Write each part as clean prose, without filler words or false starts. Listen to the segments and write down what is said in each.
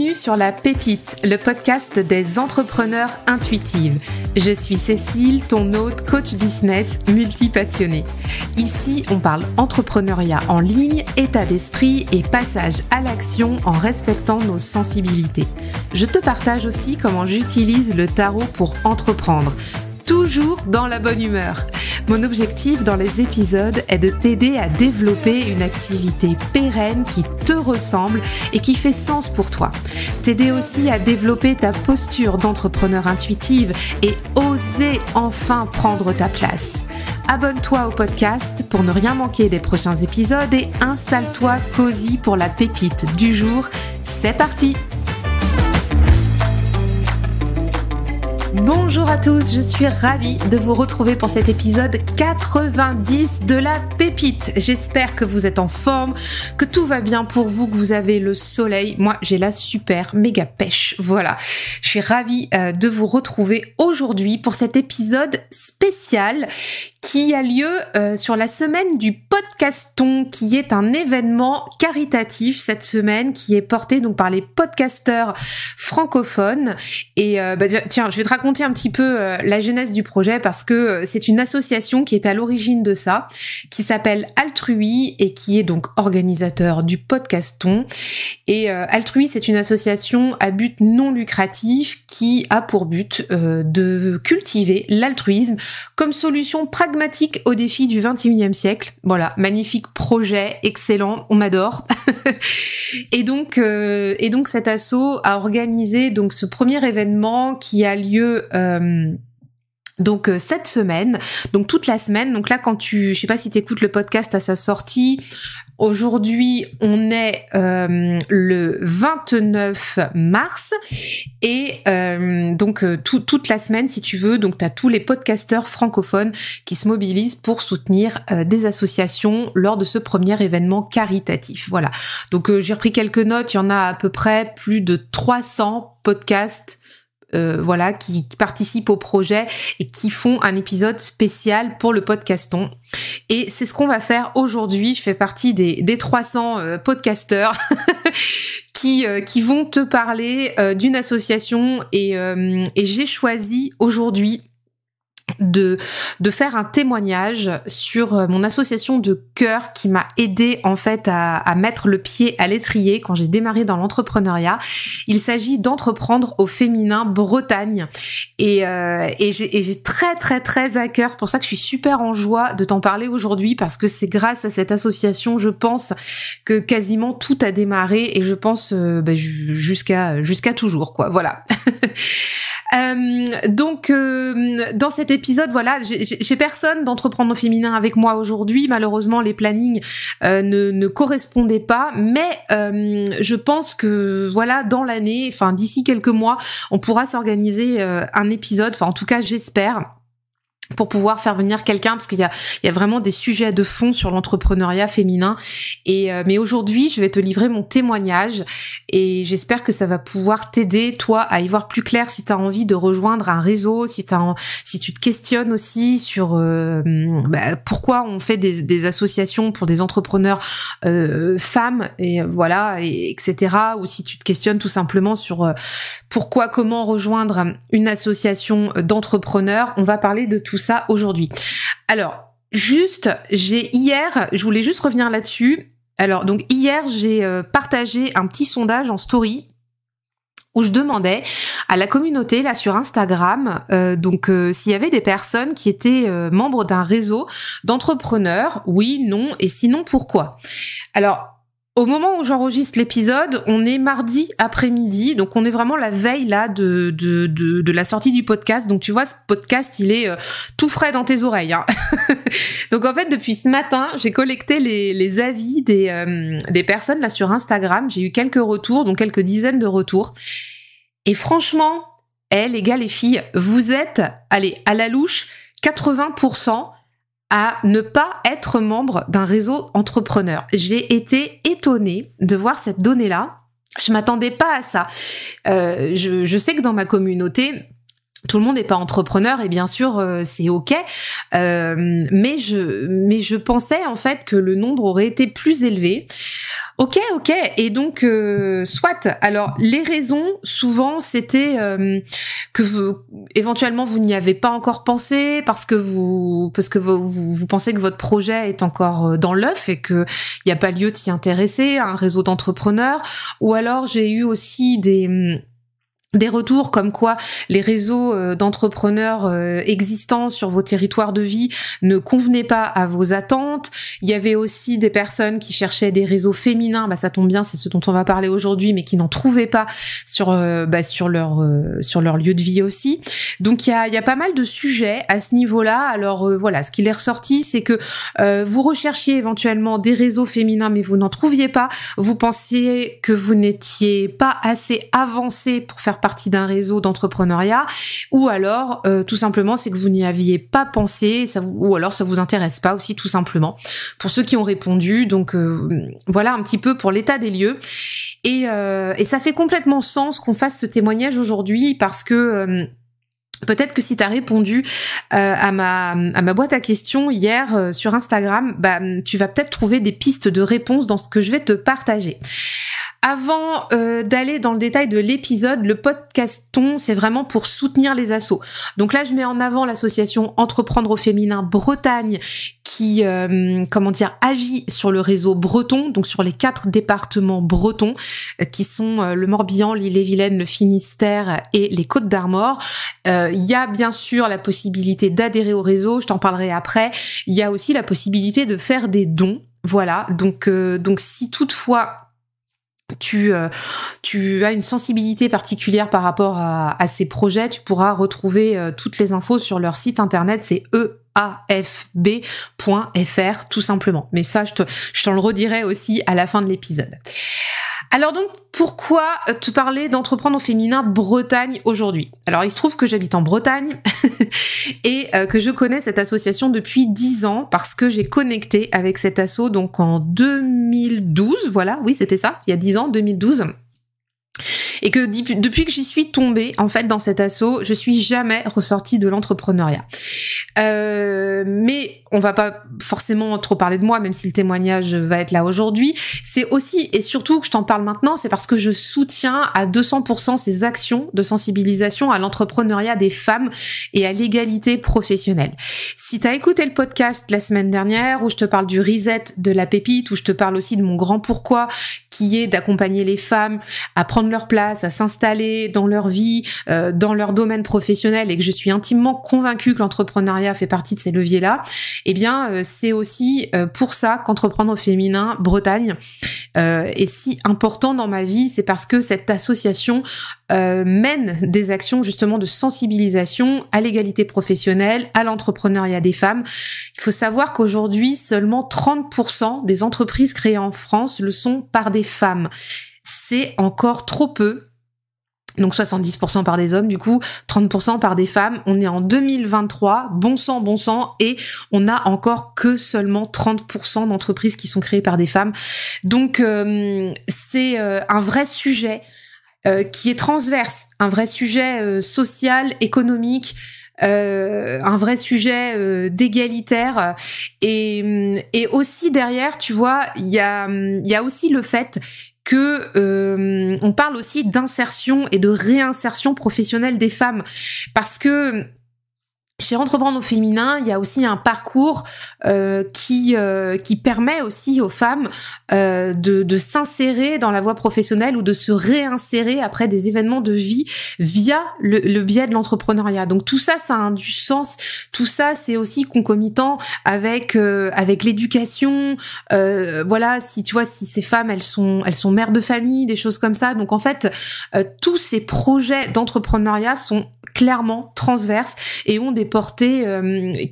Bienvenue sur La Pépite, le podcast des entrepreneurs intuitives. Je suis Cécile, ton hôte, coach business, multipassionnée. Ici, on parle entrepreneuriat en ligne, état d'esprit et passage à l'action en respectant nos sensibilités. Je te partage aussi comment j'utilise le tarot pour entreprendre. Toujours dans la bonne humeur. Mon objectif dans les épisodes est de t'aider à développer une activité pérenne qui te ressemble et qui fait sens pour toi. T'aider aussi à développer ta posture d'entrepreneur intuitive et oser enfin prendre ta place. Abonne-toi au podcast pour ne rien manquer des prochains épisodes et installe-toi cosy pour la pépite du jour. C'est parti! Bonjour à tous, je suis ravie de vous retrouver pour cet épisode 90 de La Pépite. J'espère que vous êtes en forme, que tout va bien pour vous, que vous avez le soleil. Moi, j'ai la super méga pêche. Voilà, je suis ravie de vous retrouver aujourd'hui pour cet épisode spécial qui a lieu sur la semaine du podcaston, qui est un événement caritatif cette semaine, qui est porté donc par les podcasteurs francophones. Et tiens, je vais te raconter un petit peu la genèse du projet parce que c'est une association qui est à l'origine de ça, qui s'appelle Altrui et qui est donc organisateur du podcaston. Et Altrui, c'est une association à but non lucratif qui a pour but de cultiver l'altruisme comme solution pragmatique aux défis du 21e siècle. Voilà, magnifique projet, excellent, on adore. Et donc cet asso a organisé donc ce premier événement qui a lieu cette semaine, donc toute la semaine. Donc là, je sais pas si t'écoutes le podcast à sa sortie. Aujourd'hui, on est le 29 mars et toute la semaine, si tu veux, donc t'as tous les podcasteurs francophones qui se mobilisent pour soutenir des associations lors de ce premier événement caritatif. Voilà. Donc j'ai repris quelques notes. Il y en a à peu près plus de 300 podcasts. Qui participent au projet et qui font un épisode spécial pour le podcaston. Et c'est ce qu'on va faire aujourd'hui. Je fais partie des 300 podcasteurs qui vont te parler d'une association et j'ai choisi aujourd'hui de faire un témoignage sur mon association de cœur qui m'a aidé en fait à mettre le pied à l'étrier quand j'ai démarré dans l'entrepreneuriat. Il s'agit d'Entreprendre au féminin Bretagne et j'ai très très très à cœur. C'est pour ça que je suis super en joie de t'en parler aujourd'hui parce que c'est grâce à cette association, je pense, que quasiment tout a démarré et je pense jusqu'à toujours quoi. Voilà. Dans cet épisode, voilà, j'ai personne d'Entreprendre au féminin avec moi aujourd'hui. Malheureusement, les plannings ne correspondaient pas, mais je pense que voilà, dans l'année, enfin d'ici quelques mois, on pourra s'organiser un épisode. Enfin, en tout cas, j'espère, pour pouvoir faire venir quelqu'un, parce qu'il y a vraiment des sujets de fond sur l'entrepreneuriat féminin. Mais aujourd'hui, je vais te livrer mon témoignage et j'espère que ça va pouvoir t'aider, toi, à y voir plus clair si tu as envie de rejoindre un réseau, si tu te questionnes aussi sur pourquoi on fait des associations pour des entrepreneurs femmes et voilà, etc. Ou si tu te questionnes tout simplement sur comment rejoindre une association d'entrepreneurs. On va parler de tout ça aujourd'hui. Alors, je voulais juste revenir là-dessus. Alors, donc hier, j'ai partagé un petit sondage en story où je demandais à la communauté là sur Instagram s'il y avait des personnes qui étaient membres d'un réseau d'entrepreneurs, oui, non, et sinon pourquoi. Alors, au moment où j'enregistre l'épisode, on est mardi après-midi, donc on est vraiment la veille là de la sortie du podcast. Donc tu vois, ce podcast, il est tout frais dans tes oreilles. Hein. Donc en fait, depuis ce matin, j'ai collecté les avis des personnes là sur Instagram. J'ai eu quelques retours, donc quelques dizaines de retours. Et franchement, les gars, les filles, vous êtes, allez, à la louche, 80% à ne pas être membre d'un réseau entrepreneur. J'ai été étonnée de voir cette donnée-là. Je m'attendais pas à ça. Je sais que dans ma communauté, Tout le monde n'est pas entrepreneur et bien sûr c'est ok, mais je pensais en fait que le nombre aurait été plus élevé. Ok, et donc soit. Alors les raisons souvent c'était que éventuellement vous n'y avez pas encore pensé parce que vous pensez que votre projet est encore dans l'œuf et que il y a pas lieu de s'y intéresser à un réseau d'entrepreneurs, ou alors j'ai eu aussi des retours comme quoi les réseaux d'entrepreneurs existants sur vos territoires de vie ne convenaient pas à vos attentes. Il y avait aussi des personnes qui cherchaient des réseaux féminins, bah ça tombe bien, c'est ce dont on va parler aujourd'hui, mais qui n'en trouvaient pas sur leur lieu de vie aussi. Donc il y a pas mal de sujets à ce niveau-là. Alors voilà, ce qui est ressorti, c'est que vous recherchiez éventuellement des réseaux féminins, mais vous n'en trouviez pas. Vous pensiez que vous n'étiez pas assez avancé pour faire partie d'un réseau d'entrepreneuriat, ou alors tout simplement c'est que vous n'y aviez pas pensé, ou alors ça vous intéresse pas aussi tout simplement. Pour ceux qui ont répondu, donc voilà un petit peu pour l'état des lieux. Et ça fait complètement sens qu'on fasse ce témoignage aujourd'hui parce que peut-être que si tu as répondu à ma boîte à questions hier sur Instagram, bah tu vas peut-être trouver des pistes de réponse dans ce que je vais te partager. Avant d'aller dans le détail de l'épisode, le podcaston, c'est vraiment pour soutenir les assos. Donc là, je mets en avant l'association Entreprendre au féminin Bretagne qui agit sur le réseau breton, donc sur les 4 départements bretons qui sont le Morbihan, l'Ille-et-Vilaine, le Finistère et les Côtes-d'Armor. Il y a bien sûr la possibilité d'adhérer au réseau, je t'en parlerai après. Il y a aussi la possibilité de faire des dons. Voilà, donc si toutefois tu as une sensibilité particulière par rapport à ces projets, tu pourras retrouver toutes les infos sur leur site internet, c'est eafb.fr tout simplement. Mais ça, je t'en le redirai aussi à la fin de l'épisode. Alors donc, pourquoi te parler d'Entreprendre au féminin Bretagne aujourd'hui ? Alors, il se trouve que j'habite en Bretagne et que je connais cette association depuis 10 ans parce que j'ai connecté avec cette asso donc en 2012, voilà, oui c'était ça, il y a 10 ans, 2012. Et que depuis que j'y suis tombée, en fait, dans cet asso, je suis jamais ressortie de l'entrepreneuriat. Mais on va pas forcément trop parler de moi, même si le témoignage va être là aujourd'hui. C'est aussi et surtout que je t'en parle maintenant, c'est parce que je soutiens à 200% ces actions de sensibilisation à l'entrepreneuriat des femmes et à l'égalité professionnelle. Si t'as écouté le podcast la semaine dernière, où je te parle du reset de la pépite, où je te parle aussi de mon grand pourquoi, qui est d'accompagner les femmes à prendre leur place, à s'installer dans leur vie, dans leur domaine professionnel, et que je suis intimement convaincue que l'entrepreneuriat fait partie de ces leviers-là, eh bien, c'est aussi pour ça qu'Entreprendre au féminin Bretagne est si important dans ma vie. C'est parce que cette association mène des actions justement de sensibilisation à l'égalité professionnelle, à l'entrepreneuriat des femmes. Il faut savoir qu'aujourd'hui, seulement 30% des entreprises créées en France le sont par des femmes. C'est encore trop peu. Donc 70% par des hommes, du coup 30% par des femmes. On est en 2023, bon sang, et on a encore que seulement 30% d'entreprises qui sont créées par des femmes. Donc c'est un vrai sujet qui est transverse, un vrai sujet social, économique, un vrai sujet d'égalitaire, et aussi derrière, tu vois, il y a aussi le fait que on parle aussi d'insertion et de réinsertion professionnelle des femmes, parce que chez Entreprendre au féminin, il y a aussi un parcours qui permet aussi aux femmes de s'insérer dans la voie professionnelle ou de se réinsérer après des événements de vie via le biais de l'entrepreneuriat. Donc tout ça, ça a du sens. Tout ça, c'est aussi concomitant avec l'éducation. Voilà, si tu vois, si ces femmes, elles sont mères de famille, des choses comme ça. Donc en fait, tous ces projets d'entrepreneuriat sont clairement transverses et ont des portées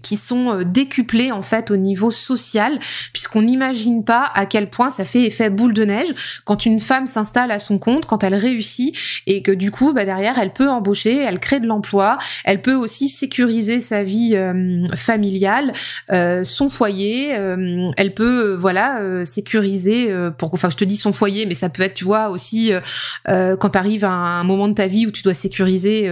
qui sont décuplées en fait au niveau social, puisqu'on n'imagine pas à quel point ça fait effet boule de neige quand une femme s'installe à son compte, quand elle réussit, et que du coup derrière elle peut embaucher, elle crée de l'emploi, elle peut aussi sécuriser sa vie familiale, son foyer, elle peut sécuriser je te dis son foyer, mais ça peut être, tu vois, aussi quand t'arrives à un moment de ta vie où tu dois sécuriser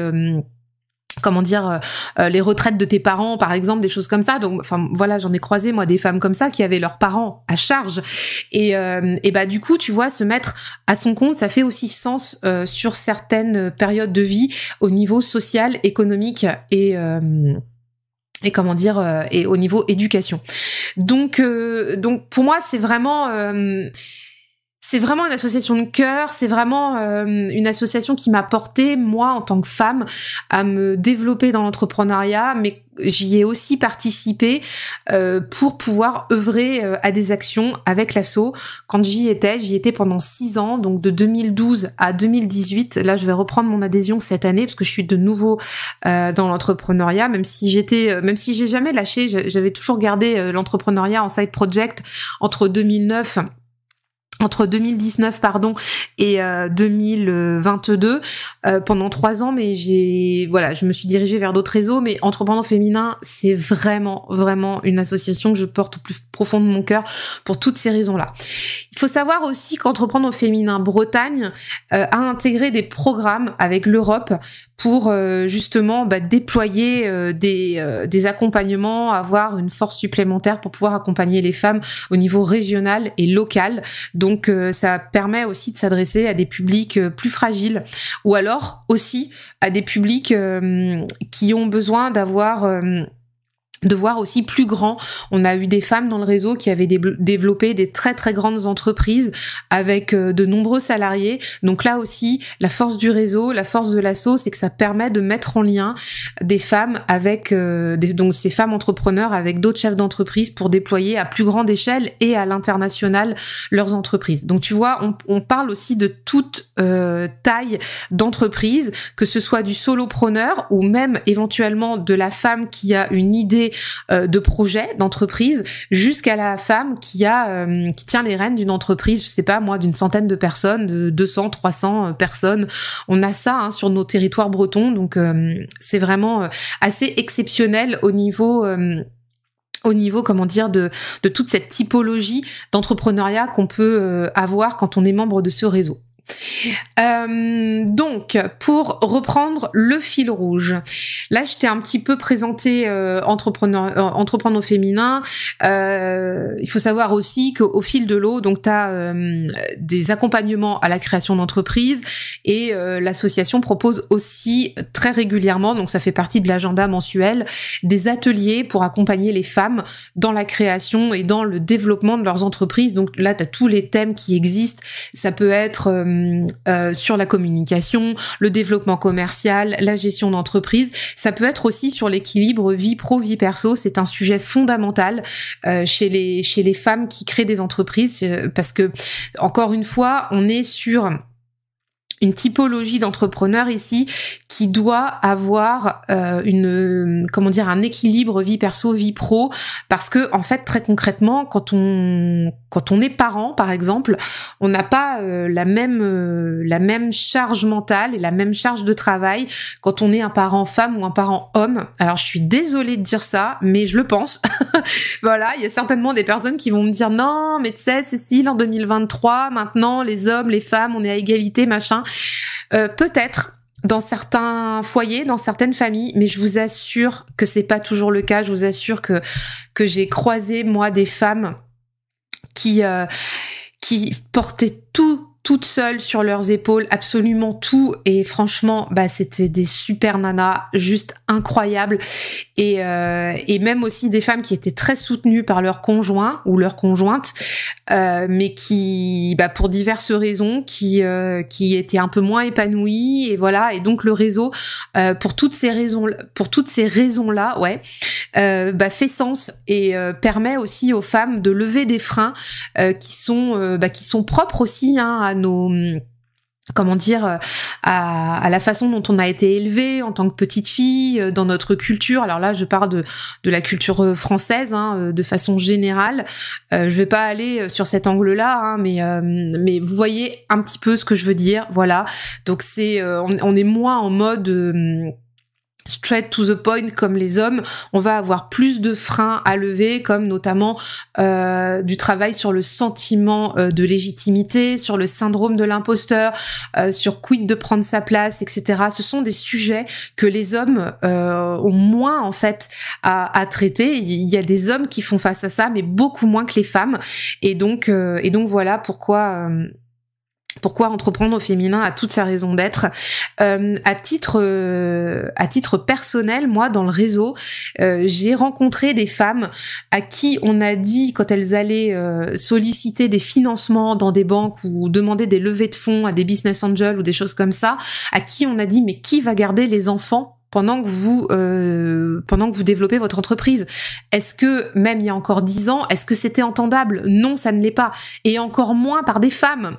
comment dire, les retraites de tes parents, par exemple, des choses comme ça. Donc, enfin, voilà, j'en ai croisé, moi, des femmes comme ça qui avaient leurs parents à charge. Et bah, du coup, tu vois, se mettre à son compte, ça fait aussi sens sur certaines périodes de vie au niveau social, économique et comment dire, et au niveau éducation. Donc pour moi, c'est vraiment une association de cœur, c'est vraiment une association qui m'a porté, moi, en tant que femme, à me développer dans l'entrepreneuriat, mais j'y ai aussi participé pour pouvoir œuvrer à des actions avec l'asso. Quand j'y étais pendant 6 ans, donc de 2012 à 2018. Là, je vais reprendre mon adhésion cette année parce que je suis de nouveau dans l'entrepreneuriat, même si j'ai jamais lâché, j'avais toujours gardé l'entrepreneuriat en side project entre 2019 et 2022 pendant 3 ans, mais je me suis dirigée vers d'autres réseaux. Mais Entrepreneur Féminin, c'est vraiment une association que je porte au plus profond de mon cœur pour toutes ces raisons-là. Il faut savoir aussi qu'Entrepreneur Féminin Bretagne a intégré des programmes avec l'Europe pour justement déployer des accompagnements, avoir une force supplémentaire pour pouvoir accompagner les femmes au niveau régional et local. Donc ça permet aussi de s'adresser à des publics plus fragiles, ou alors aussi à des publics qui ont besoin de voir aussi plus grand. On a eu des femmes dans le réseau qui avaient développé des très très grandes entreprises avec de nombreux salariés. Donc là aussi, la force du réseau, la force de l'asso, c'est que ça permet de mettre en lien des femmes avec donc ces femmes entrepreneurs avec d'autres chefs d'entreprise pour déployer à plus grande échelle et à l'international leurs entreprises. Donc tu vois, on parle aussi de toute taille d'entreprise, que ce soit du solopreneur ou même éventuellement de la femme qui a une idée de projet d'entreprise, jusqu'à la femme qui tient les rênes d'une entreprise, je sais pas moi, d'une centaine de personnes, de 200, 300 personnes. On a ça sur nos territoires bretons, donc c'est vraiment assez exceptionnel au niveau comment dire de toute cette typologie d'entrepreneuriat qu'on peut avoir quand on est membre de ce réseau. Donc, pour reprendre le fil rouge, là je t'ai un petit peu présenté entrepreneur féminin. Il faut savoir aussi qu'au fil de l'eau, donc t'as des accompagnements à la création d'entreprises, et l'association propose aussi très régulièrement, donc ça fait partie de l'agenda mensuel, des ateliers pour accompagner les femmes dans la création et dans le développement de leurs entreprises. Donc là t'as tous les thèmes qui existent. Ça peut être sur la communication, le développement commercial, la gestion d'entreprise. Ça peut être aussi sur l'équilibre vie pro, vie perso. C'est un sujet fondamental chez les femmes qui créent des entreprises, parce que, encore une fois, on est sur une typologie d'entrepreneurs ici qui doit avoir un équilibre vie perso, vie pro, parce que en fait très concrètement quand on est parent par exemple, on n'a pas la même charge mentale et la même charge de travail quand on est un parent femme ou un parent homme. Alors je suis désolée de dire ça, mais je le pense. Voilà, il y a certainement des personnes qui vont me dire non, mais tu sais Cécile, en 2023 maintenant les hommes, les femmes, on est à égalité, machin. Peut-être dans certains foyers, dans certaines familles, mais je vous assure que c'est pas toujours le cas. Je vous assure que j'ai croisé moi des femmes qui portaient tout toutes seules sur leurs épaules, absolument tout, et franchement, c'était des super nanas, juste incroyables, et même aussi des femmes qui étaient très soutenues par leur conjoint ou leur conjointe, mais qui, pour diverses raisons, qui étaient un peu moins épanouies, et voilà, et donc le réseau, pour toutes ces raisons-là, fait sens et permet aussi aux femmes de lever des freins qui sont propres aussi à nos à la façon dont on a été élevé en tant que petite fille dans notre culture. Alors là, je parle de la culture française de façon générale. Je vais pas aller sur cet angle-là, mais vous voyez un petit peu ce que je veux dire. Voilà. Donc on est moins en mode straight to the point comme les hommes, on va avoir plus de freins à lever, comme notamment du travail sur le sentiment de légitimité, sur le syndrome de l'imposteur, sur quid de prendre sa place, etc. Ce sont des sujets que les hommes ont moins en fait à traiter. Il y a des hommes qui font face à ça, mais beaucoup moins que les femmes. Et donc voilà pourquoi entreprendre au féminin a toute sa raison d'être. À titre personnel, moi, dans le réseau, j'ai rencontré des femmes à qui on a dit, quand elles allaient solliciter des financements dans des banques ou demander des levées de fonds à des business angels ou des choses comme ça, à qui on a dit, mais qui va garder les enfants pendant que vous développez votre entreprise? Est-ce que, même il y a encore 10 ans, est-ce que c'était entendable? Non, ça ne l'est pas. Et encore moins par des femmes.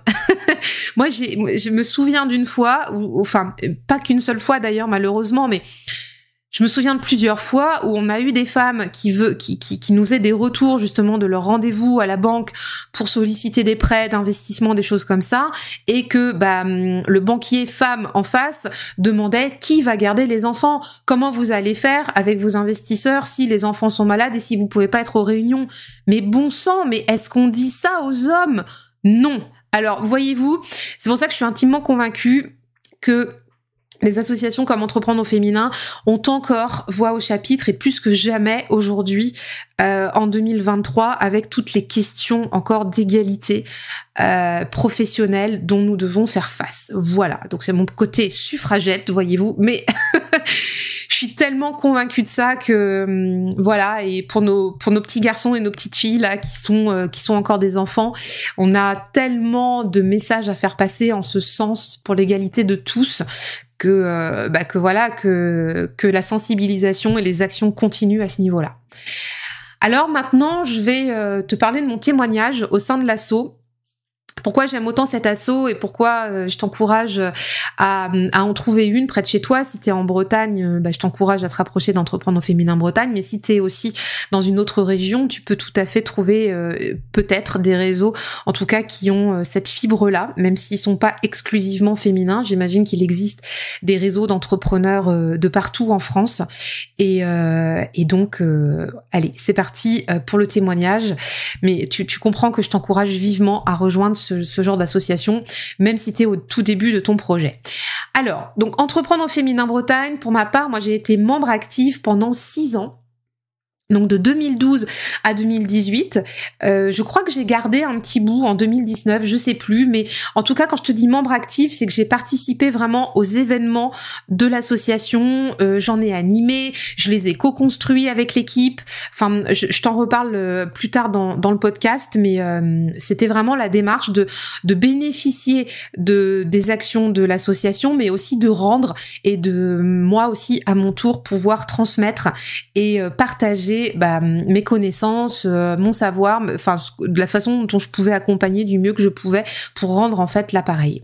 Moi, je me souviens d'une fois, enfin, pas qu'une seule fois d'ailleurs, malheureusement, mais je me souviens de plusieurs fois où on a eu des femmes qui nous faisaient des retours justement de leur rendez-vous à la banque pour solliciter des prêts d'investissement, des choses comme ça, et que le banquier femme en face demandait qui va garder les enfants, comment vous allez faire avec vos investisseurs si les enfants sont malades et si vous pouvez pas être aux réunions. Mais bon sang, mais est-ce qu'on dit ça aux hommes? Non. Alors voyez-vous, c'est pour ça que je suis intimement convaincue que les associations comme Entreprendre au féminin ont encore voix au chapitre, et plus que jamais aujourd'hui, en 2023, avec toutes les questions encore d'égalité professionnelle dont nous devons faire face. Voilà, donc c'est mon côté suffragette, voyez-vous, mais je suis tellement convaincue de ça que voilà. Et pour nos petits garçons et nos petites filles là qui sont encore des enfants, on a tellement de messages à faire passer en ce sens pour l'égalité de tous que la sensibilisation et les actions continuent à ce niveau-là. Alors maintenant, je vais te parler de mon témoignage au sein de l'asso. Pourquoi j'aime autant cet asso et pourquoi je t'encourage à en trouver une près de chez toi. Si t'es en Bretagne, je t'encourage à te rapprocher d'Entreprendre au féminin Bretagne, mais si t'es aussi dans une autre région, tu peux tout à fait trouver peut-être des réseaux, en tout cas qui ont cette fibre-là, même s'ils sont pas exclusivement féminins. J'imagine qu'il existe des réseaux d'entrepreneurs de partout en France. Et donc, allez, c'est parti pour le témoignage. Mais tu comprends que je t'encourage vivement à rejoindre ce genre d'association, même si tu es au tout début de ton projet. Alors, donc Entreprendre au féminin Bretagne, pour ma part, moi j'ai été membre active pendant 6 ans. Donc de 2012 à 2018, je crois que j'ai gardé un petit bout en 2019, je sais plus, mais en tout cas quand je te dis membre actif, c'est que j'ai participé vraiment aux événements de l'association, j'en ai animé, je les ai co-construits avec l'équipe, enfin je t'en reparle plus tard dans le podcast, mais c'était vraiment la démarche de bénéficier des actions de l'association, mais aussi de rendre et de moi aussi à mon tour pouvoir transmettre et partager mes connaissances, mon savoir, enfin de la façon dont je pouvais accompagner du mieux que je pouvais pour rendre en fait l'appareil.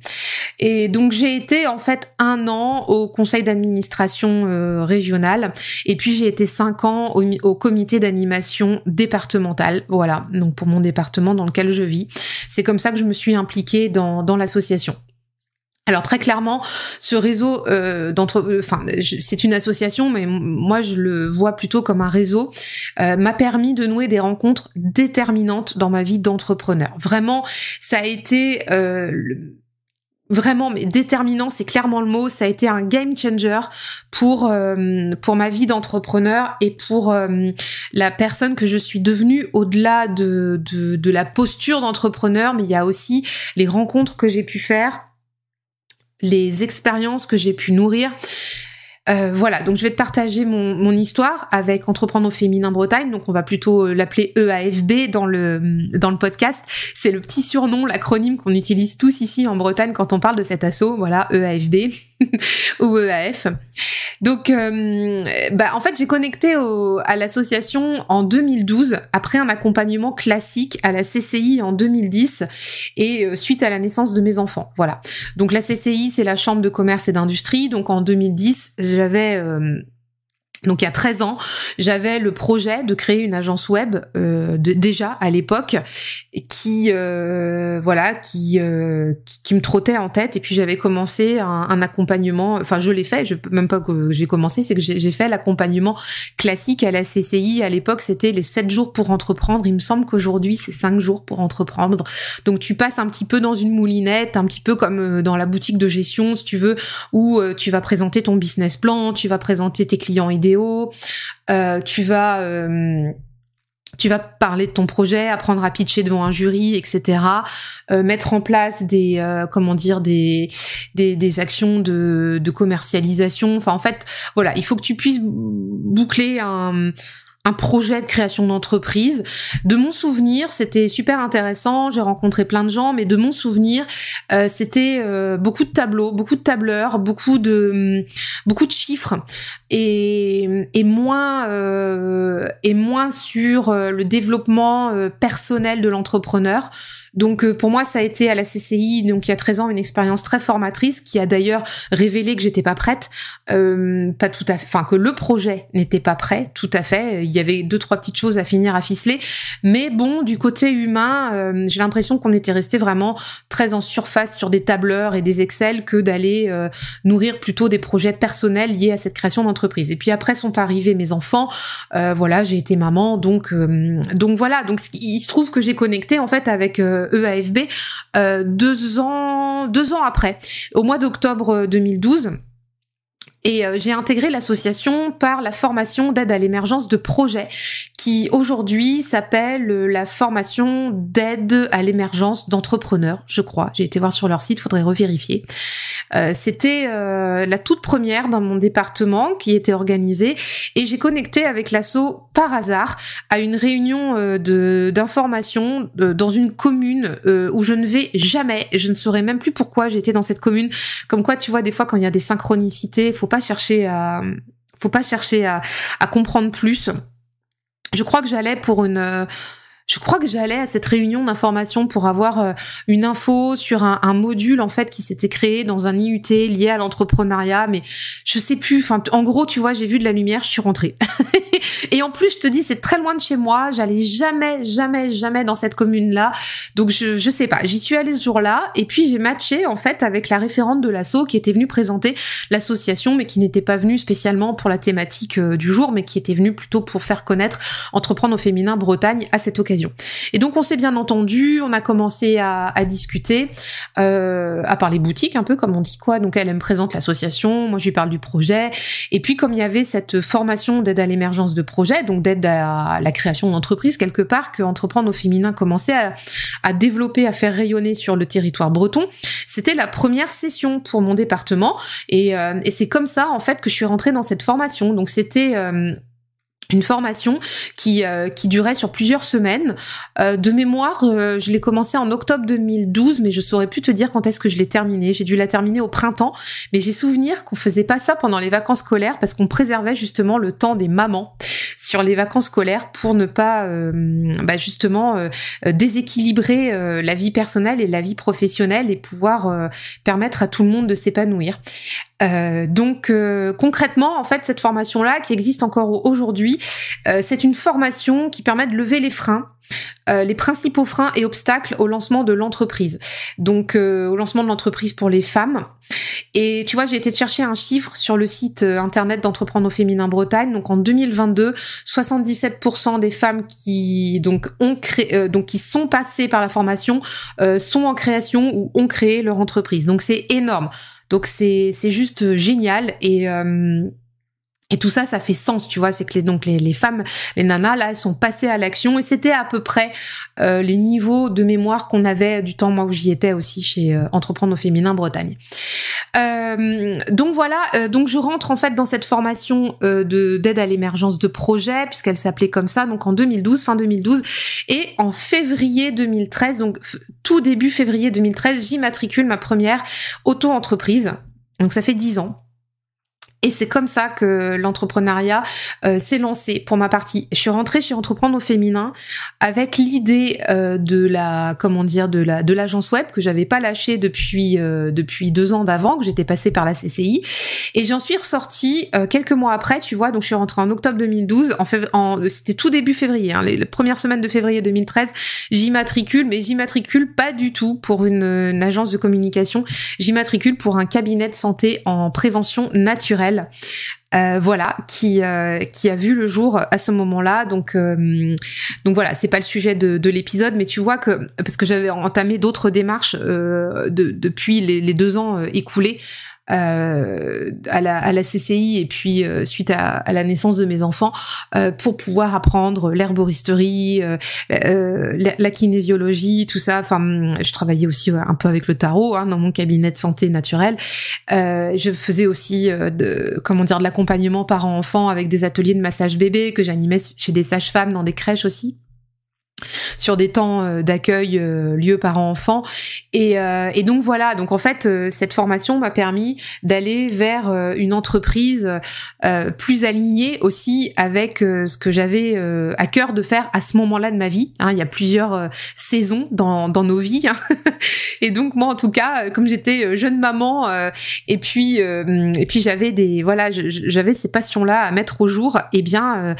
Et donc j'ai été en fait 1 an au conseil d'administration régional, et puis j'ai été 5 ans au comité d'animation départemental. Voilà, donc pour mon département dans lequel je vis. C'est comme ça que je me suis impliquée dans l'association. Alors très clairement, ce réseau c'est une association, mais moi je le vois plutôt comme un réseau, m'a permis de nouer des rencontres déterminantes dans ma vie d'entrepreneur. Vraiment, ça a été vraiment, mais déterminant, c'est clairement le mot. Ça a été un game changer pour ma vie d'entrepreneur et pour la personne que je suis devenue, au-delà de la posture d'entrepreneur, mais il y a aussi les rencontres que j'ai pu faire, les expériences que j'ai pu nourrir. Voilà, donc je vais te partager mon histoire avec Entreprendre au féminin Bretagne, donc on va plutôt l'appeler EAFB dans le podcast. C'est le petit surnom, l'acronyme qu'on utilise tous ici en Bretagne quand on parle de cet asso, voilà, EAFB ou EAF. Donc en fait, j'ai connecté à l'association en 2012 après un accompagnement classique à la CCI en 2010 et suite à la naissance de mes enfants. Voilà. Donc la CCI, c'est la Chambre de commerce et d'industrie. Donc en 2010, Donc il y a 13 ans, j'avais le projet de créer une agence web déjà à l'époque qui me trottait en tête, et puis j'avais commencé un accompagnement, enfin je l'ai fait, même pas que j'ai commencé, c'est que j'ai fait l'accompagnement classique à la CCI. À l'époque, c'était les 7 jours pour entreprendre. Il me semble qu'aujourd'hui c'est 5 jours pour entreprendre. Donc tu passes un petit peu dans une moulinette, un petit peu comme dans la boutique de gestion si tu veux, où tu vas présenter ton business plan, tu vas présenter tes clients idéaux, tu vas parler de ton projet, apprendre à pitcher devant un jury, etc. Mettre en place des actions de commercialisation. Enfin, en fait, voilà, il faut que tu puisses boucler un projet de création d'entreprise. De mon souvenir, c'était super intéressant. J'ai rencontré plein de gens, mais de mon souvenir, c'était beaucoup de tableaux, beaucoup de tableurs, beaucoup de chiffres, et moins sur le développement personnel de l'entrepreneur. Donc pour moi, ça a été à la CCI, donc il y a 13 ans, une expérience très formatrice qui a d'ailleurs révélé que j'étais pas prête, pas tout à fait, enfin que le projet n'était pas prêt, tout à fait. Il y avait 2-3 petites choses à finir à ficeler, mais bon, du côté humain, j'ai l'impression qu'on était resté vraiment très en surface sur des tableurs et des Excel que d'aller nourrir plutôt des projets personnels liés à cette création d'entreprise. Et puis après sont arrivés mes enfants, voilà, j'ai été maman, donc voilà, donc il se trouve que j'ai connecté en fait avec EAFB 2 ans après, au mois d'octobre 2012. Et j'ai intégré l'association par la formation d'aide à l'émergence de projets, qui aujourd'hui s'appelle la formation d'aide à l'émergence d'entrepreneurs, je crois. J'ai été voir sur leur site, faudrait revérifier. C'était la toute première dans mon département qui était organisée, et j'ai connecté avec l'asso par hasard à une réunion d'information dans une commune où je ne vais jamais, je ne saurais même plus pourquoi j'ai été dans cette commune. Comme quoi, tu vois, des fois quand il y a des synchronicités, faut pas chercher à comprendre plus. Je crois que j'allais à cette réunion d'information pour avoir une info sur un module en fait qui s'était créé dans un IUT lié à l'entrepreneuriat, mais je sais plus. Enfin, en gros, tu vois, j'ai vu de la lumière, je suis rentrée. Et en plus, je te dis, c'est très loin de chez moi. J'allais jamais dans cette commune-là. Donc, je sais pas. J'y suis allée ce jour-là. Et puis, j'ai matché, en fait, avec la référente de l'asso qui était venue présenter l'association, mais qui n'était pas venue spécialement pour la thématique du jour, mais qui était venue plutôt pour faire connaître Entreprendre au féminin Bretagne à cette occasion. Et donc, on s'est bien entendu. On a commencé à discuter, à parler boutique, un peu comme on dit quoi. Donc, elle me présente l'association. Moi, je lui parle du projet. Et puis, comme il y avait cette formation d'aide à l'émergence de projet, donc d'aide à la création d'entreprise quelque part, que Entreprendre au féminin commençait à développer, à faire rayonner sur le territoire breton. C'était la première session pour mon département, et c'est comme ça en fait que je suis rentrée dans cette formation. Donc c'était une formation qui durait sur plusieurs semaines. De mémoire, je l'ai commencé en octobre 2012, mais je saurais plus te dire quand est-ce que je l'ai terminée. J'ai dû la terminer au printemps, mais j'ai souvenir qu'on faisait pas ça pendant les vacances scolaires parce qu'on préservait justement le temps des mamans sur les vacances scolaires pour ne pas déséquilibrer la vie personnelle et la vie professionnelle et pouvoir permettre à tout le monde de s'épanouir. Donc concrètement, en fait, cette formation-là, qui existe encore aujourd'hui, c'est une formation qui permet de lever les freins, les principaux freins et obstacles au lancement de l'entreprise. Donc au lancement de l'entreprise pour les femmes. Et tu vois, j'ai été chercher un chiffre sur le site internet d'Entreprendre au féminin Bretagne. Donc en 2022, 77% des femmes qui qui sont passées par la formation sont en création ou ont créé leur entreprise. Donc c'est énorme. Donc c'est juste génial, et tout ça, ça fait sens, tu vois. C'est que les femmes, les nanas là, elles sont passées à l'action, et c'était à peu près les niveaux de mémoire qu'on avait du temps moi où j'y étais aussi chez Entreprendre au féminin Bretagne. Donc voilà, donc je rentre en fait dans cette formation d'aide à l'émergence de projet, puisqu'elle s'appelait comme ça, donc en 2012, fin 2012, et en février 2013, donc tout début février 2013, j'immatricule ma première auto-entreprise. Donc ça fait 10 ans. Et c'est comme ça que l'entrepreneuriat s'est lancé pour ma partie. Je suis rentrée chez Entreprendre au féminin avec l'idée de l'agence web que j'avais pas lâchée depuis 2 ans d'avant, que j'étais passée par la CCI, et j'en suis ressortie quelques mois après, tu vois. Donc je suis rentrée en octobre 2012, c'était tout début février, hein, les premières semaines de février 2013. J'y matricule pas du tout pour une agence de communication. J'y matricule pour un cabinet de santé en prévention naturelle. Voilà, qui a vu le jour à ce moment-là. Donc voilà, c'est pas le sujet de l'épisode, mais tu vois que parce que j'avais entamé d'autres démarches depuis les 2 ans écoulés. À la CCI et puis suite à la naissance de mes enfants, pour pouvoir apprendre l'herboristerie, la kinésiologie, tout ça. Enfin, je travaillais aussi un peu avec le tarot, hein, dans mon cabinet de santé naturelle. Je faisais aussi de l'accompagnement parents-enfants avec des ateliers de massage bébé que j'animais chez des sages-femmes dans des crèches aussi, sur des temps d'accueil lieu parents-enfants. Et donc voilà, donc en fait cette formation m'a permis d'aller vers une entreprise plus alignée aussi avec ce que j'avais à cœur de faire à ce moment-là de ma vie, hein. Il y a plusieurs saisons dans nos vies, hein. Et donc moi en tout cas, comme j'étais jeune maman et puis j'avais j'avais ces passions-là à mettre au jour, et bien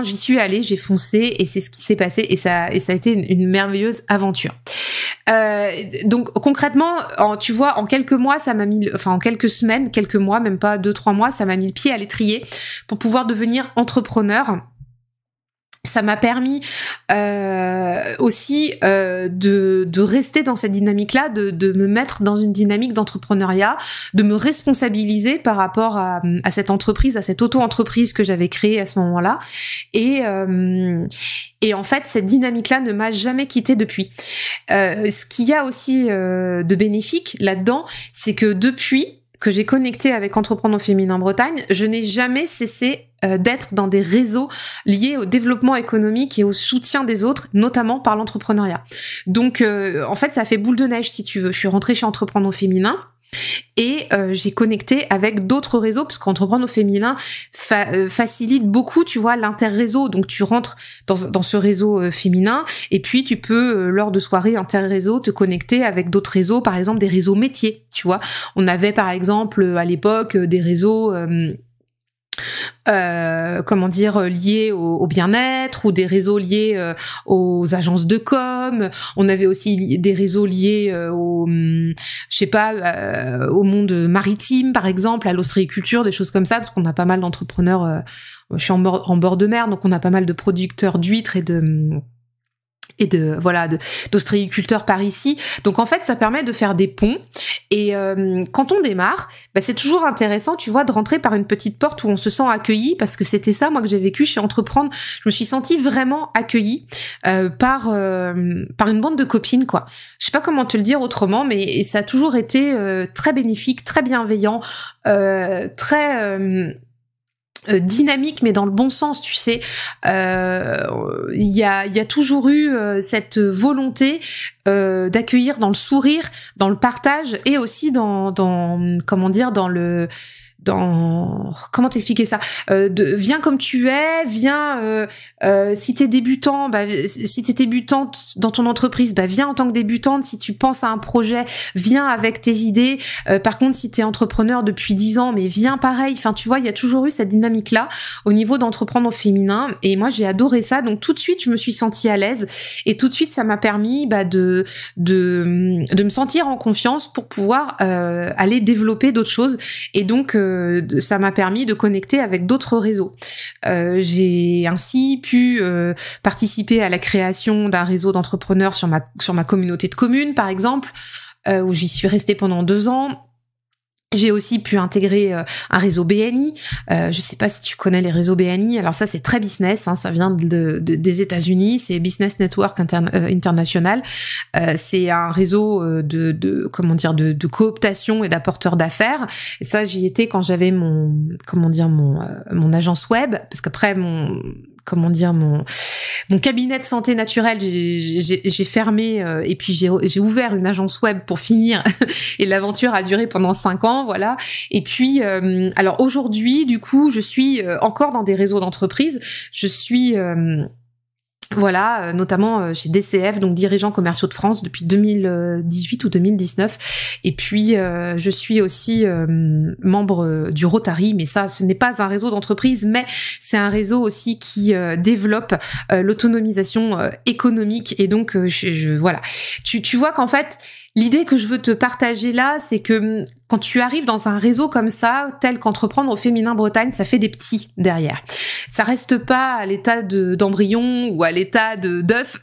j'y suis allée, j'ai foncé, et c'est ce qui s'est passé, et ça a été une merveilleuse aventure. Donc concrètement, tu vois, en quelques mois, en quelques semaines, quelques mois, même pas 2-3 mois, ça m'a mis le pied à l'étrier pour pouvoir devenir entrepreneur. Ça m'a permis aussi de rester dans cette dynamique-là, de me mettre dans une dynamique d'entrepreneuriat, de me responsabiliser par rapport à cette entreprise, à cette auto-entreprise que j'avais créée à ce moment-là. Et en fait, cette dynamique-là ne m'a jamais quittée depuis. Ce qu'il y a aussi de bénéfique là-dedans, c'est que depuis que j'ai connecté avec Entreprendre au féminin Bretagne, je n'ai jamais cessé d'être dans des réseaux liés au développement économique et au soutien des autres, notamment par l'entrepreneuriat. Donc, en fait, ça fait boule de neige, si tu veux. Je suis rentrée chez Entreprendre au féminin et j'ai connecté avec d'autres réseaux, parce qu'Entreprendre au féminin facilite beaucoup, tu vois, l'inter-réseau. Donc tu rentres dans ce réseau féminin, et puis tu peux, lors de soirées inter-réseau, te connecter avec d'autres réseaux, par exemple des réseaux métiers, tu vois. On avait par exemple à l'époque des réseaux liés au bien-être, ou des réseaux liés aux agences de com. On avait aussi des réseaux liés au monde maritime, par exemple, à l'ostréiculture, des choses comme ça, parce qu'on a pas mal d'entrepreneurs. Je suis en bord de mer, donc on a pas mal de producteurs d'huîtres et d'ostréiculteurs par ici. Donc en fait, ça permet de faire des ponts. Et quand on démarre, c'est toujours intéressant, tu vois, de rentrer par une petite porte où on se sent accueilli, parce que c'était ça, moi, que j'ai vécu chez Entreprendre. Je me suis sentie vraiment accueillie par une bande de copines, quoi. Je sais pas comment te le dire autrement, mais ça a toujours été très bénéfique, très bienveillant, très dynamique, mais dans le bon sens, tu sais. Il y a toujours eu cette volonté d'accueillir dans le sourire, dans le partage, et aussi dans comment t'expliquer ça, viens comme tu es, viens si t'es débutant, si t'es débutante dans ton entreprise, viens en tant que débutante. Si tu penses à un projet, viens avec tes idées. Par contre, si t'es entrepreneur depuis 10 ans, mais viens pareil. Enfin, tu vois, il y a toujours eu cette dynamique là au niveau d'Entreprendre au féminin, et moi j'ai adoré ça. Donc tout de suite je me suis sentie à l'aise, et tout de suite ça m'a permis de me sentir en confiance pour pouvoir aller développer d'autres choses. Et donc ça m'a permis de connecter avec d'autres réseaux. J'ai ainsi pu participer à la création d'un réseau d'entrepreneurs sur ma communauté de communes, par exemple, où j'y suis restée pendant 2 ans. J'ai aussi pu intégrer un réseau BNI. Je sais pas si tu connais les réseaux BNI. Alors ça, c'est très business, hein, ça vient des États-Unis. C'est Business Network International. C'est un réseau de cooptation et d'apporteurs d'affaires. Et ça, j'y étais quand j'avais mon agence web, parce qu'après comment dire, mon cabinet de santé naturelle, j'ai fermé et puis j'ai ouvert une agence web pour finir et l'aventure a duré pendant 5 ans, voilà. Et puis alors aujourd'hui, du coup, je suis encore dans des réseaux d'entreprises. Je suis notamment chez DCF, donc Dirigeants Commerciaux de France, depuis 2018 ou 2019. Et puis, je suis aussi membre du Rotary, mais ça, ce n'est pas un réseau d'entreprise, mais c'est un réseau aussi qui développe l'autonomisation économique. Et donc, voilà. Tu vois qu'en fait, l'idée que je veux te partager là, c'est que quand tu arrives dans un réseau comme ça, tel qu'Entreprendre au féminin Bretagne, ça fait des petits derrière. Ça reste pas à l'état d'embryon ou à l'état d'œuf.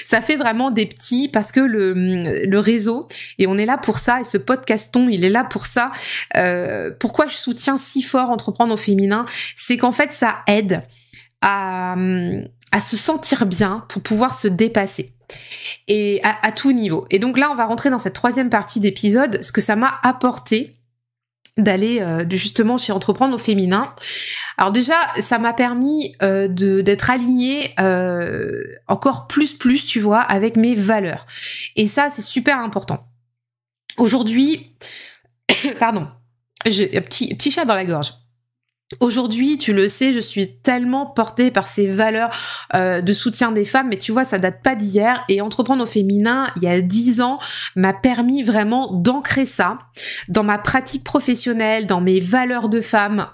Ça fait vraiment des petits parce que le réseau, et on est là pour ça, et ce podcaston, il est là pour ça. Pourquoi je soutiens si fort Entreprendre au féminin, c'est qu'en fait, ça aide à se sentir bien pour pouvoir se dépasser. Et à tout niveau. Et donc là, on va rentrer dans cette 3e partie d'épisode, ce que ça m'a apporté d'aller justement chez Entreprendre au féminin. Alors déjà, ça m'a permis d'être alignée encore plus, tu vois, avec mes valeurs. Et ça, c'est super important. Aujourd'hui, pardon, j'ai un petit chat dans la gorge. Aujourd'hui, tu le sais, je suis tellement portée par ces valeurs de soutien des femmes, mais tu vois, ça date pas d'hier. Et Entreprendre au féminin, il y a 10 ans, m'a permis vraiment d'ancrer ça dans ma pratique professionnelle, dans mes valeurs de femme,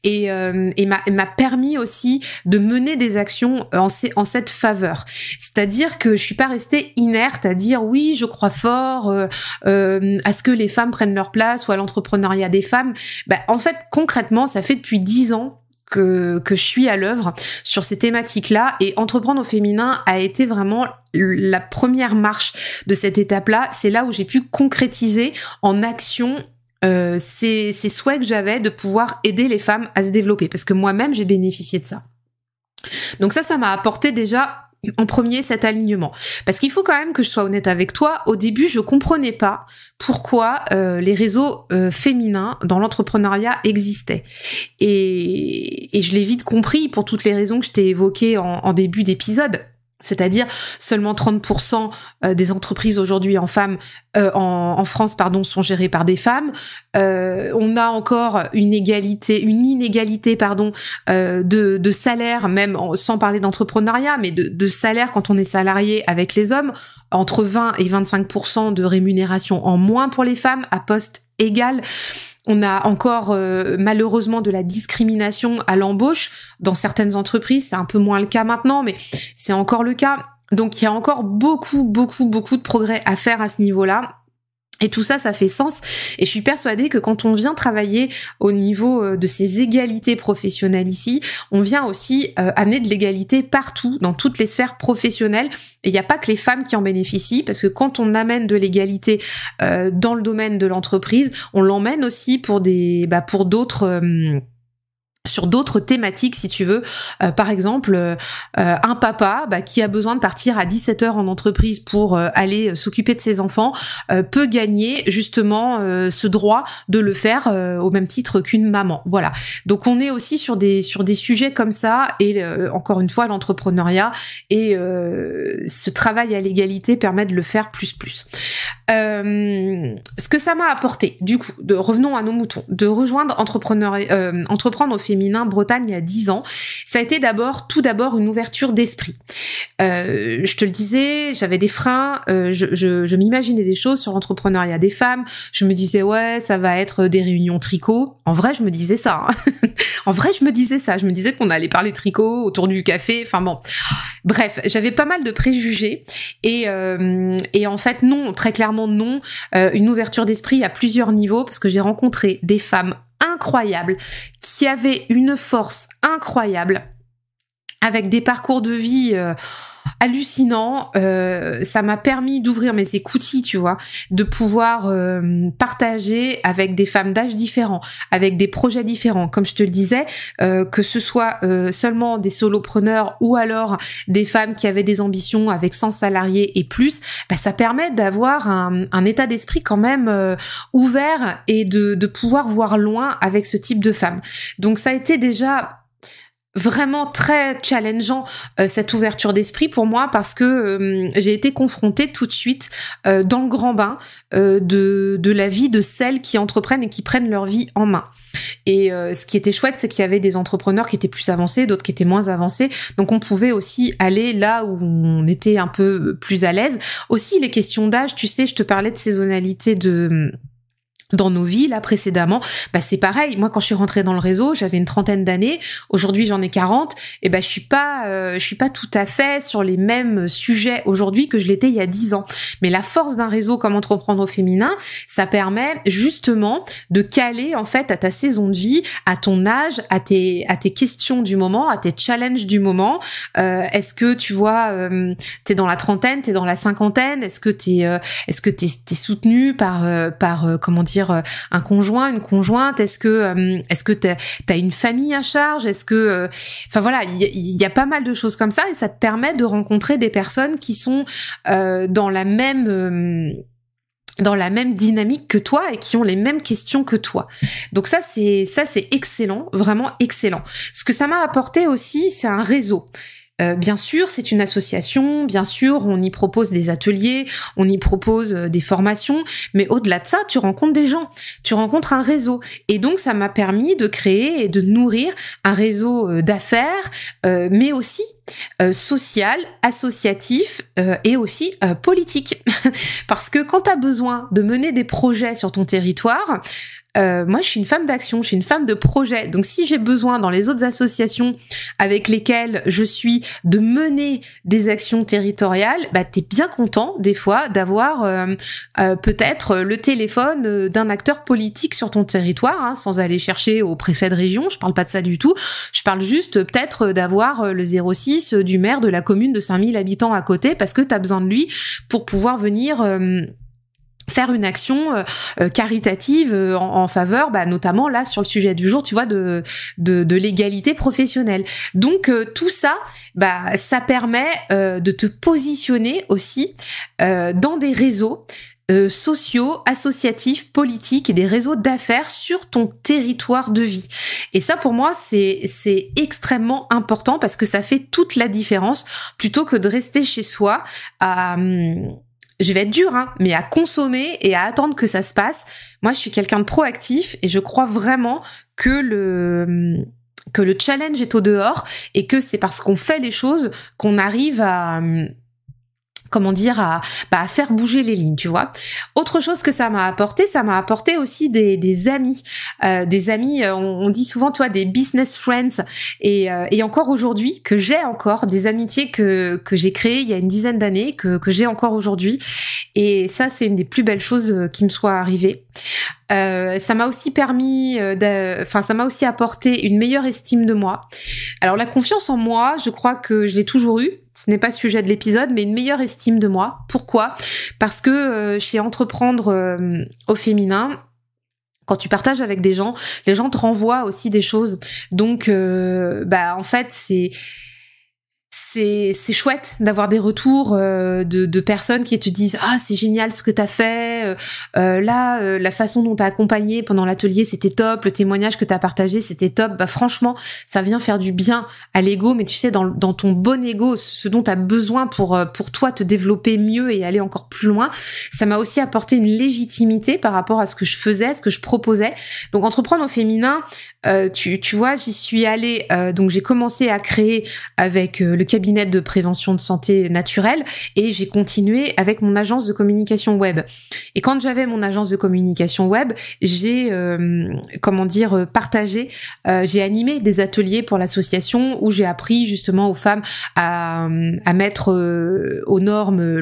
et m'a permis aussi de mener des actions en cette faveur. C'est-à-dire que je suis pas restée inerte à dire oui, je crois fort à ce que les femmes prennent leur place ou à l'entrepreneuriat des femmes. En fait, concrètement, ça fait depuis 10 ans que je suis à l'œuvre sur ces thématiques-là, et Entreprendre au féminin a été vraiment la première marche de cette étape-là. C'est là où j'ai pu concrétiser en action ces souhaits que j'avais de pouvoir aider les femmes à se développer, parce que moi-même j'ai bénéficié de ça. Donc ça m'a apporté déjà en premier cet alignement. Parce qu'il faut quand même que je sois honnête avec toi, au début je comprenais pas pourquoi les réseaux féminins dans l'entrepreneuriat existaient. Et je l'ai vite compris pour toutes les raisons que je t'ai évoquées en début d'épisode. C'est-à-dire seulement 30% des entreprises aujourd'hui en France, sont gérées par des femmes. On a encore une inégalité, de salaire, même sans parler d'entrepreneuriat, mais de salaire quand on est salarié avec les hommes, entre 20 et 25% de rémunération en moins pour les femmes à poste égal. On a encore malheureusement de la discrimination à l'embauche dans certaines entreprises. C'est un peu moins le cas maintenant, mais c'est encore le cas. Donc il y a encore beaucoup de progrès à faire à ce niveau-là. Et tout ça, ça fait sens. Et je suis persuadée que quand on vient travailler au niveau de ces égalités professionnelles ici, on vient aussi amener de l'égalité partout, dans toutes les sphères professionnelles. Et il n'y a pas que les femmes qui en bénéficient, parce que quand on amène de l'égalité dans le domaine de l'entreprise, on l'emmène aussi pour d'autres... sur d'autres thématiques, si tu veux. Par exemple, un papa qui a besoin de partir à 17h en entreprise pour aller s'occuper de ses enfants peut gagner justement ce droit de le faire au même titre qu'une maman. Voilà. Donc on est aussi sur des sujets comme ça, et encore une fois, l'entrepreneuriat et ce travail à l'égalité permet de le faire plus. Ce que ça m'a apporté, du coup, revenons à nos moutons, de rejoindre Entreprendre au féminin Bretagne il y a 10 ans, ça a été tout d'abord une ouverture d'esprit. Je te le disais, j'avais des freins, je m'imaginais des choses sur l'entrepreneuriat des femmes, je me disais ouais, ça va être des réunions tricot. En vrai, je me disais ça. Je me disais qu'on allait parler tricot autour du café, enfin bon. Bref, j'avais pas mal de préjugés et en fait non, très clairement non, une ouverture d'esprit à plusieurs niveaux, parce que j'ai rencontré des femmes incroyables qui avaient une force incroyable, avec des parcours de vie hallucinants. Ça m'a permis d'ouvrir mes écoutilles, tu vois, de pouvoir partager avec des femmes d'âge différents, avec des projets différents, comme je te le disais, que ce soit seulement des solopreneurs ou alors des femmes qui avaient des ambitions avec 100 salariés et plus. Ça permet d'avoir un état d'esprit quand même ouvert et de pouvoir voir loin avec ce type de femmes. Donc ça a été déjà vraiment très challengeant cette ouverture d'esprit pour moi parce que j'ai été confrontée tout de suite dans le grand bain de la vie de celles qui entreprennent et qui prennent leur vie en main. Et ce qui était chouette, c'est qu'il y avait des entrepreneurs qui étaient plus avancés, d'autres qui étaient moins avancés. Donc on pouvait aussi aller là où on était un peu plus à l'aise. Aussi les questions d'âge, tu sais, je te parlais de saisonnalité dans nos vies, là, précédemment, c'est pareil. Moi, quand je suis rentrée dans le réseau, j'avais une 30aine d'années. Aujourd'hui, j'en ai 40. Et je suis pas tout à fait sur les mêmes sujets aujourd'hui que je l'étais il y a 10 ans. Mais la force d'un réseau comme Entreprendre au féminin, ça permet justement de caler, en fait, à ta saison de vie, à ton âge, à tes questions du moment, à tes challenges du moment. Est-ce que, tu vois, t'es dans la trentaine, t'es dans la cinquantaine? Est-ce que t'es soutenu par comment dire, un conjoint, une conjointe? Est-ce que t'as une famille à charge? Est-ce que, enfin voilà, il y a pas mal de choses comme ça et ça te permet de rencontrer des personnes qui sont dans la même dynamique que toi et qui ont les mêmes questions que toi. Donc ça c'est excellent, vraiment excellent. Ce que ça m'a apporté aussi, c'est un réseau. Bien sûr, c'est une association, bien sûr, on y propose des ateliers, on y propose des formations, mais au-delà de ça, tu rencontres des gens, tu rencontres un réseau. Et donc, ça m'a permis de créer et de nourrir un réseau d'affaires, mais aussi social, associatif et aussi politique. Parce que quand tu as besoin de mener des projets sur ton territoire, moi, je suis une femme d'action, je suis une femme de projet. Donc, si j'ai besoin dans les autres associations avec lesquelles je suis de mener des actions territoriales, t'es bien content des fois d'avoir peut-être le téléphone d'un acteur politique sur ton territoire, sans aller chercher au préfet de région. Je parle pas de ça du tout. Je parle juste peut-être d'avoir le 06 du maire de la commune de 5000 habitants à côté parce que t'as besoin de lui pour pouvoir venir faire une action caritative en faveur, notamment là sur le sujet du jour, tu vois, de l'égalité professionnelle. Donc tout ça, ça permet de te positionner aussi dans des réseaux sociaux, associatifs, politiques et des réseaux d'affaires sur ton territoire de vie. Et ça, pour moi, c'est extrêmement important parce que ça fait toute la différence plutôt que de rester chez soi à je vais être dure, mais à consommer et à attendre que ça se passe. Moi, je suis quelqu'un de proactif et je crois vraiment que le challenge est au dehors et que c'est parce qu'on fait les choses qu'on arrive à faire bouger les lignes, tu vois. Autre chose que ça m'a apporté aussi des amis. On dit souvent, tu vois, des business friends. Et encore aujourd'hui, que j'ai encore, des amitiés que j'ai créées il y a une dizaine d'années, que j'ai encore aujourd'hui. Et ça, c'est une des plus belles choses qui me soit arrivée. Ça m'a aussi ça m'a aussi apporté une meilleure estime de moi. Alors la confiance en moi, je crois que je l'ai toujours eue. Ce n'est pas le sujet de l'épisode, mais une meilleure estime de moi. Pourquoi ? Parce que chez Entreprendre au féminin, quand tu partages avec des gens, les gens te renvoient aussi des choses. Donc, en fait, c'est chouette d'avoir des retours de personnes qui te disent c'est génial ce que t'as fait, la façon dont t'as accompagné pendant l'atelier c'était top, le témoignage que t'as partagé c'était top. Franchement ça vient faire du bien à l'ego, mais tu sais dans ton bon ego, ce dont t'as besoin pour toi te développer mieux et aller encore plus loin. Ça m'a aussi apporté une légitimité par rapport à ce que je faisais, ce que je proposais. Donc Entreprendre au féminin, tu vois, j'y suis allée, donc j'ai commencé à créer avec le cabinet de prévention de santé naturelle et j'ai continué avec mon agence de communication web. Et quand j'avais mon agence de communication web, j'ai partagé, j'ai animé des ateliers pour l'association où j'ai appris justement aux femmes à mettre aux normes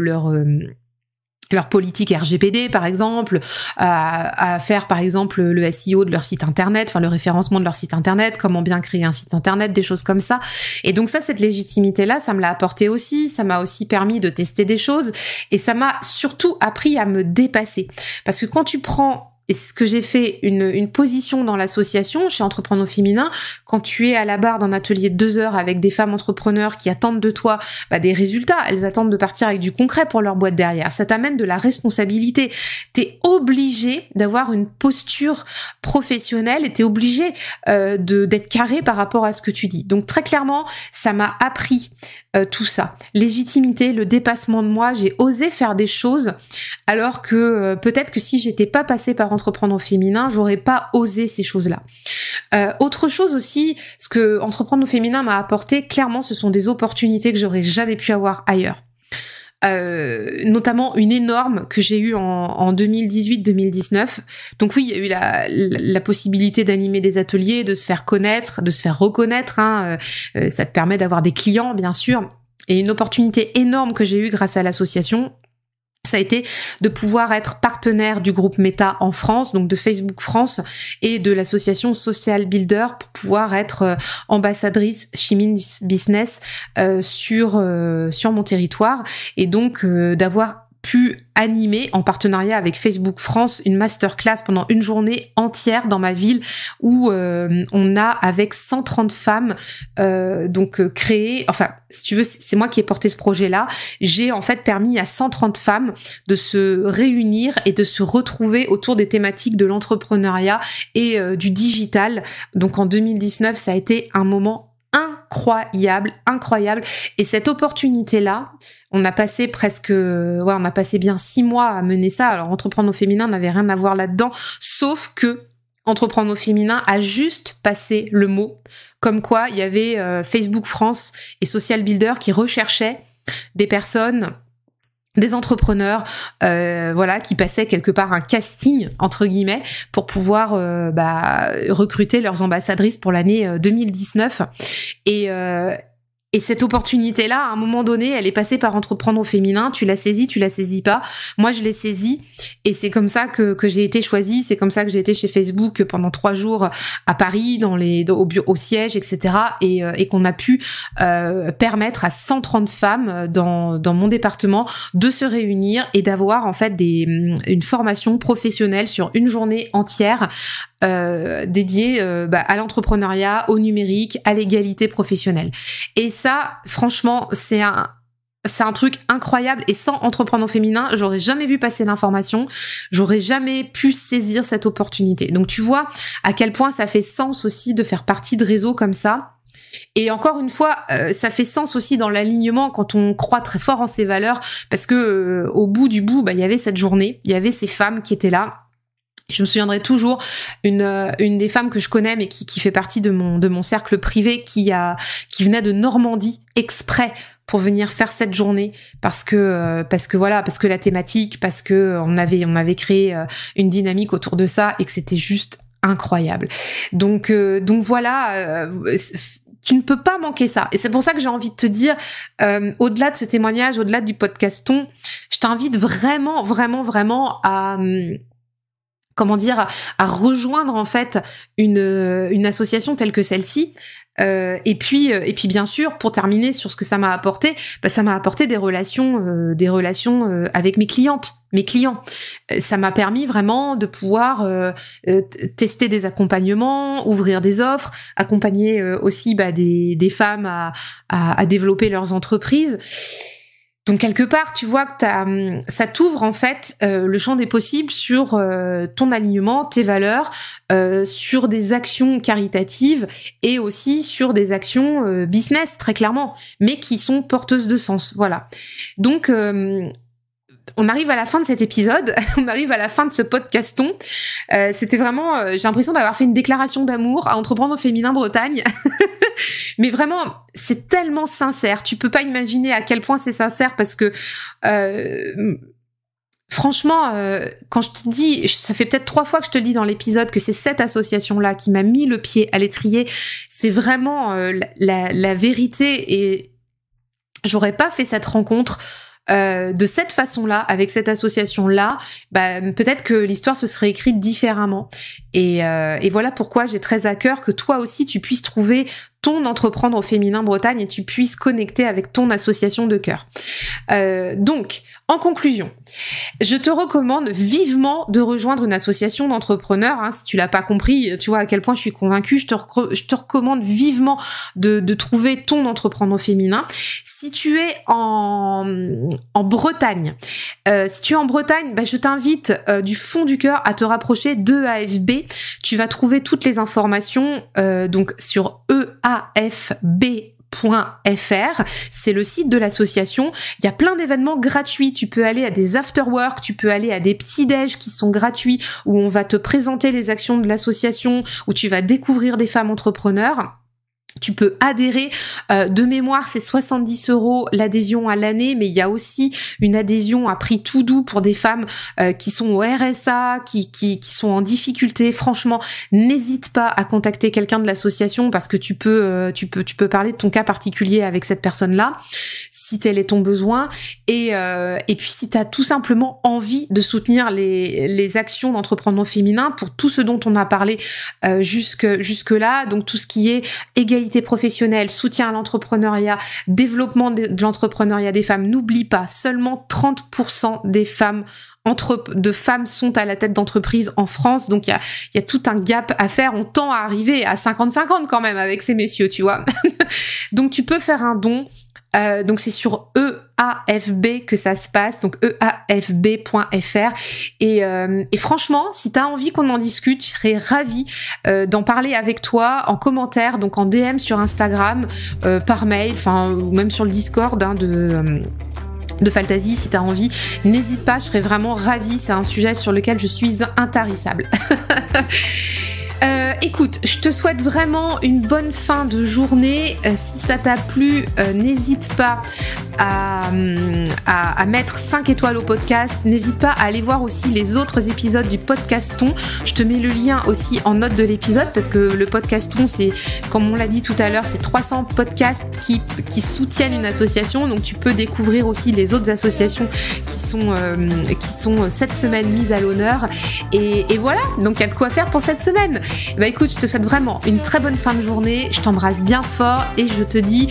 leur politique RGPD par exemple, à faire par exemple le SEO de leur site internet, le référencement de leur site internet, comment bien créer un site internet, des choses comme ça. Et donc ça, cette légitimité-là, ça me l'a apporté aussi, ça m'a aussi permis de tester des choses et ça m'a surtout appris à me dépasser. Parce que quand tu prends et c'est ce que j'ai fait, une position dans l'association chez Entreprendre au féminin. Quand tu es à la barre d'un atelier de 2 heures avec des femmes entrepreneurs qui attendent de toi des résultats, elles attendent de partir avec du concret pour leur boîte derrière. Ça t'amène de la responsabilité. T'es obligé d'avoir une posture professionnelle et t'es obligé d'être carré par rapport à ce que tu dis. Donc très clairement, ça m'a appris tout ça. Légitimité, le dépassement de moi, j'ai osé faire des choses alors que peut-être que si j'étais pas passée par Entreprendre au féminin, j'aurais pas osé ces choses-là. Autre chose aussi, ce que Entreprendre au féminin m'a apporté, clairement, ce sont des opportunités que j'aurais jamais pu avoir ailleurs. Notamment une énorme que j'ai eue en 2018-2019. Donc oui, il y a eu la possibilité d'animer des ateliers, de se faire connaître, de se faire reconnaître. Ça te permet d'avoir des clients, bien sûr. Et une opportunité énorme que j'ai eue grâce à l'association, ça a été de pouvoir être partenaire du groupe Meta en France, donc de Facebook France et de l'association Social Builder pour pouvoir être ambassadrice She-Means Business sur mon territoire et donc d'avoir pu animer en partenariat avec Facebook France une masterclass pendant une journée entière dans ma ville où on a avec 130 femmes créé, enfin si tu veux c'est moi qui ai porté ce projet-là, j'ai en fait permis à 130 femmes de se réunir et de se retrouver autour des thématiques de l'entrepreneuriat et du digital. Donc en 2019 ça a été un moment incroyable. Et cette opportunité-là, on a passé bien 6 mois à mener ça. Alors, Entreprendre au féminin n'avait rien à voir là-dedans, sauf que Entreprendre au féminin a juste passé le mot, comme quoi il y avait Facebook France et Social Builder qui recherchaient des personnes, des entrepreneurs qui passaient quelque part un casting entre guillemets pour pouvoir recruter leurs ambassadrices pour l'année 2019 et cette opportunité-là, à un moment donné, elle est passée par Entreprendre au féminin. Tu la saisis pas. Moi, je l'ai saisie et c'est comme ça que j'ai été choisie. C'est comme ça que j'ai été chez Facebook pendant 3 jours à Paris, au siège, etc. Et qu'on a pu permettre à 130 femmes dans mon département de se réunir et d'avoir en fait une formation professionnelle sur une journée entière dédiée à l'entrepreneuriat, au numérique, à l'égalité professionnelle. Et ça, franchement, c'est un truc incroyable. Et sans Entreprendre au féminin, j'aurais jamais vu passer l'information, j'aurais jamais pu saisir cette opportunité. Donc tu vois à quel point ça fait sens aussi de faire partie de réseaux comme ça. Et encore une fois, ça fait sens aussi dans l'alignement quand on croit très fort en ses valeurs, parce que au bout du bout, il y avait cette journée, il y avait ces femmes qui étaient là. Je me souviendrai toujours une des femmes que je connais mais qui fait partie de mon cercle privé qui venait de Normandie exprès pour venir faire cette journée parce que la thématique, parce que on avait créé une dynamique autour de ça et que c'était juste incroyable. Donc voilà, tu ne peux pas manquer ça. Et c'est pour ça que j'ai envie de te dire, au-delà de ce témoignage, au-delà du podcaston, je t'invite vraiment, vraiment, vraiment à rejoindre en fait une association telle que celle-ci. Et puis bien sûr, pour terminer sur ce que ça m'a apporté, ça m'a apporté des relations avec mes clients. Ça m'a permis vraiment de pouvoir tester des accompagnements, ouvrir des offres, accompagner aussi des femmes à développer leurs entreprises. Donc quelque part, tu vois que ça t'ouvre en fait le champ des possibles sur ton alignement, tes valeurs, sur des actions caritatives et aussi sur des actions business très clairement, mais qui sont porteuses de sens. Voilà. Donc on arrive à la fin de cet épisode, on arrive à la fin de ce podcaston. C'était vraiment, j'ai l'impression d'avoir fait une déclaration d'amour à Entreprendre au féminin Bretagne. Mais vraiment, c'est tellement sincère. Tu peux pas imaginer à quel point c'est sincère parce que franchement, quand je te dis, ça fait peut-être 3 fois que je te le dis dans l'épisode que c'est cette association-là qui m'a mis le pied à l'étrier. C'est vraiment la vérité et j'aurais pas fait cette rencontre de cette façon-là, avec cette association-là, peut-être que l'histoire se serait écrite différemment. Et voilà pourquoi j'ai très à cœur que toi aussi tu puisses trouver ton Entreprendre au féminin Bretagne et tu puisses connecter avec ton association de cœur. Donc, en conclusion, je te recommande vivement de rejoindre une association d'entrepreneurs. Hein, si tu l'as pas compris, tu vois à quel point je suis convaincue. Je te recommande vivement de trouver ton entrepreneur féminin. Si tu es en Bretagne, je t'invite du fond du cœur à te rapprocher de AFB. Tu vas trouver toutes les informations donc sur eafb.fr, c'est le site de l'association. Il y a plein d'événements gratuits. Tu peux aller à des after-work, tu peux aller à des petits-déj qui sont gratuits, où on va te présenter les actions de l'association, où tu vas découvrir des femmes entrepreneurs. Tu peux adhérer, de mémoire c'est 70 € l'adhésion à l'année, mais il y a aussi une adhésion à prix tout doux pour des femmes qui sont au RSA, qui sont en difficulté. Franchement, n'hésite pas à contacter quelqu'un de l'association parce que tu peux parler de ton cas particulier avec cette personne-là, si tel est ton besoin. Et puis si tu as tout simplement envie de soutenir les actions d'entrepreneurs féminins pour tout ce dont on a parlé jusque-là, donc tout ce qui est égalité professionnelle, soutien à l'entrepreneuriat, développement de l'entrepreneuriat des femmes. N'oublie pas, seulement 30% des femmes sont à la tête d'entreprise en France, donc il y a tout un gap à faire. On tend à arriver à 50-50 quand même avec ces messieurs, tu vois. Donc tu peux faire un don. Donc c'est sur EAFB que ça se passe, donc eafb.fr et franchement, si t'as envie qu'on en discute, je serais ravie d'en parler avec toi en commentaire, donc en DM sur Instagram, par mail, ou même sur le Discord de Faltasy, si t'as envie, n'hésite pas, je serais vraiment ravie, c'est un sujet sur lequel je suis intarissable. Écoute, je te souhaite vraiment une bonne fin de journée. Si ça t'a plu, n'hésite pas à mettre 5 étoiles au podcast. N'hésite pas à aller voir aussi les autres épisodes du Podcaston. Je te mets le lien aussi en note de l'épisode parce que le Podcaston, c'est, comme on l'a dit tout à l'heure, c'est 300 podcasts qui soutiennent une association. Donc tu peux découvrir aussi les autres associations qui sont cette semaine mises à l'honneur. Et voilà, donc il y a de quoi faire pour cette semaine. Bah écoute, je te souhaite vraiment une très bonne fin de journée, je t'embrasse bien fort et je te dis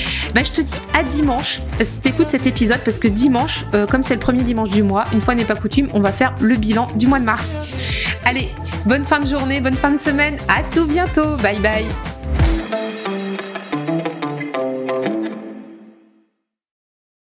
à dimanche si t'écoutes cet épisode, parce que dimanche, comme c'est le premier dimanche du mois, une fois n'est pas coutume, on va faire le bilan du mois de mars. Allez, bonne fin de journée, bonne fin de semaine, à tout bientôt, bye bye.